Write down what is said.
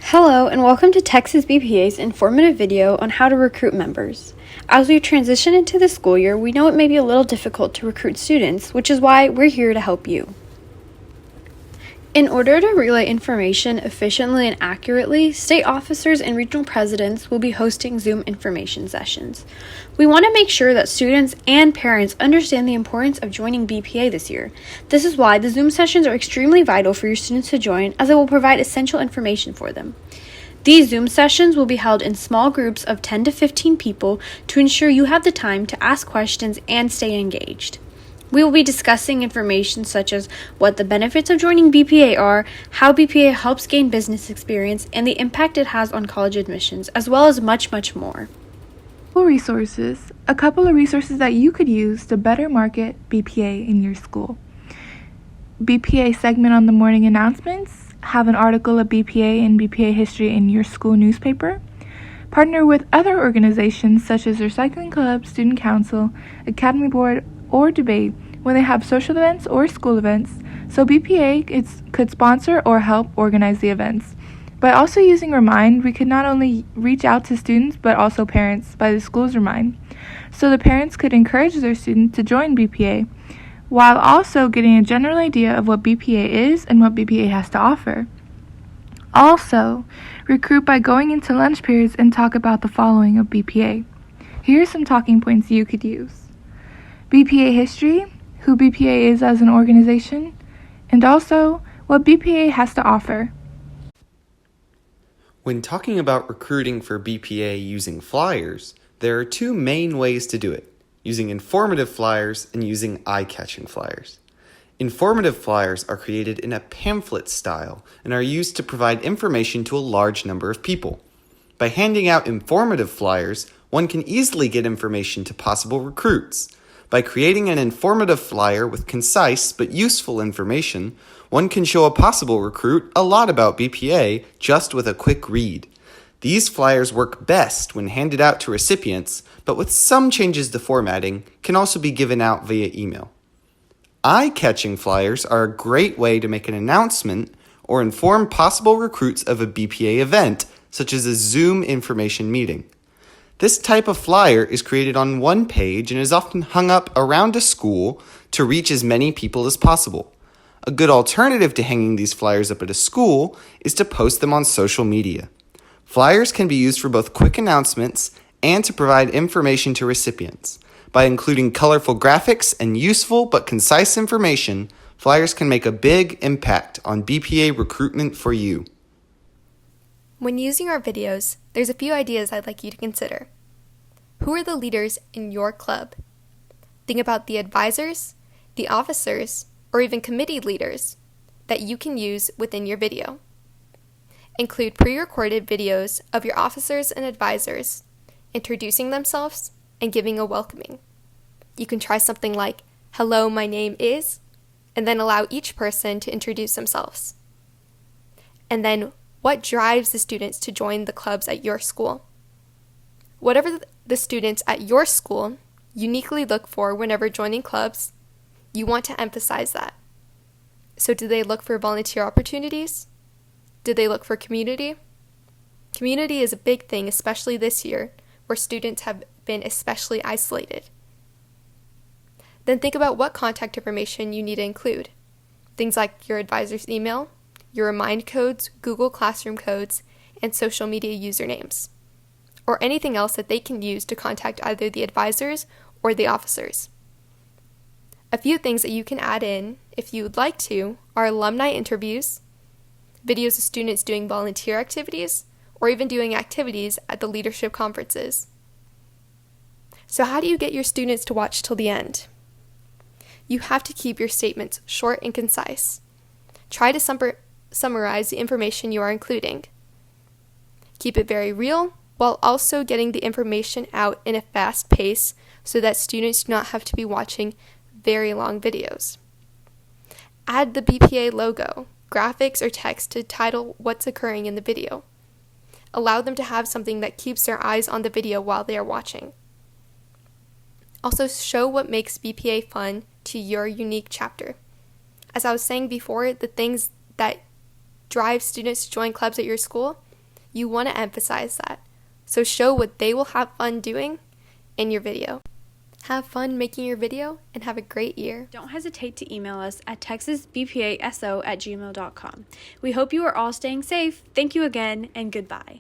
Hello and welcome to Texas BPA's informative video on how to recruit members. As we transition into the school year, we know it may be a little difficult to recruit students, which is why we're here to help you. In order to relay information efficiently and accurately, state officers and regional presidents will be hosting Zoom information sessions. We want to make sure that students and parents understand the importance of joining BPA this year. This is why the Zoom sessions are extremely vital for your students to join, as it will provide essential information for them. These Zoom sessions will be held in small groups of 10 to 15 people to ensure you have the time to ask questions and stay engaged. We will be discussing information such as what the benefits of joining BPA are, how BPA helps gain business experience, and the impact it has on college admissions, as well as much, much more. Resources. A couple of resources that you could use to better market BPA in your school. BPA segment on the morning announcements. Have an article of BPA and BPA history in your school newspaper. Partner with other organizations such as Recycling Club, Student Council, Academy Board, or debate when they have social events or school events, so BPA could sponsor or help organize the events. By also using Remind, we could not only reach out to students but also parents by the school's Remind, so the parents could encourage their students to join BPA, while also getting a general idea of what BPA is and what BPA has to offer. Also, recruit by going into lunch periods and talk about the following of BPA. Here are some talking points you could use. BPA history, who BPA is as an organization, and also what BPA has to offer. When talking about recruiting for BPA using flyers, there are two main ways to do it, using informative flyers and using eye-catching flyers. Informative flyers are created in a pamphlet style and are used to provide information to a large number of people. By handing out informative flyers, one can easily get information to possible recruits. By creating an informative flyer with concise but useful information, one can show a possible recruit a lot about BPA just with a quick read. These flyers work best when handed out to recipients, but with some changes to formatting, can also be given out via email. Eye-catching flyers are a great way to make an announcement or inform possible recruits of a BPA event, such as a Zoom information meeting. This type of flyer is created on one page and is often hung up around a school to reach as many people as possible. A good alternative to hanging these flyers up at a school is to post them on social media. Flyers can be used for both quick announcements and to provide information to recipients. By including colorful graphics and useful but concise information, flyers can make a big impact on BPA recruitment for you. When using our videos, there's a few ideas I'd like you to consider. Who are the leaders in your club? Think about the advisors, the officers, or even committee leaders that you can use within your video. Include pre-recorded videos of your officers and advisors introducing themselves and giving a welcoming. You can try something like, "Hello, my name is," and then allow each person to introduce themselves. And then, what drives the students to join the clubs at your school? Whatever the students at your school uniquely look for whenever joining clubs, you want to emphasize that. So do they look for volunteer opportunities? Do they look for community? Community is a big thing, especially this year, where students have been especially isolated. Then think about what contact information you need to include. Things like your advisor's email, your Remind codes, Google Classroom codes, and social media usernames, or anything else that they can use to contact either the advisors or the officers. A few things that you can add in, if you would like to, are alumni interviews, videos of students doing volunteer activities, or even doing activities at the leadership conferences. So how do you get your students to watch till the end? You have to keep your statements short and concise. Try to summarize the information you are including. Keep it very real, while also getting the information out in a fast pace so that students do not have to be watching very long videos. Add the BPA logo, graphics, or text to title what's occurring in the video. Allow them to have something that keeps their eyes on the video while they are watching. Also, show what makes BPA fun to your unique chapter. As I was saying before, the things that drive students to join clubs at your school You want to emphasize that. So show what they will have fun doing in your video. Have fun making your video and have a great year. Don't hesitate to email us at texasbpaso@gmail.com. We hope you are all staying safe. Thank you again, and goodbye.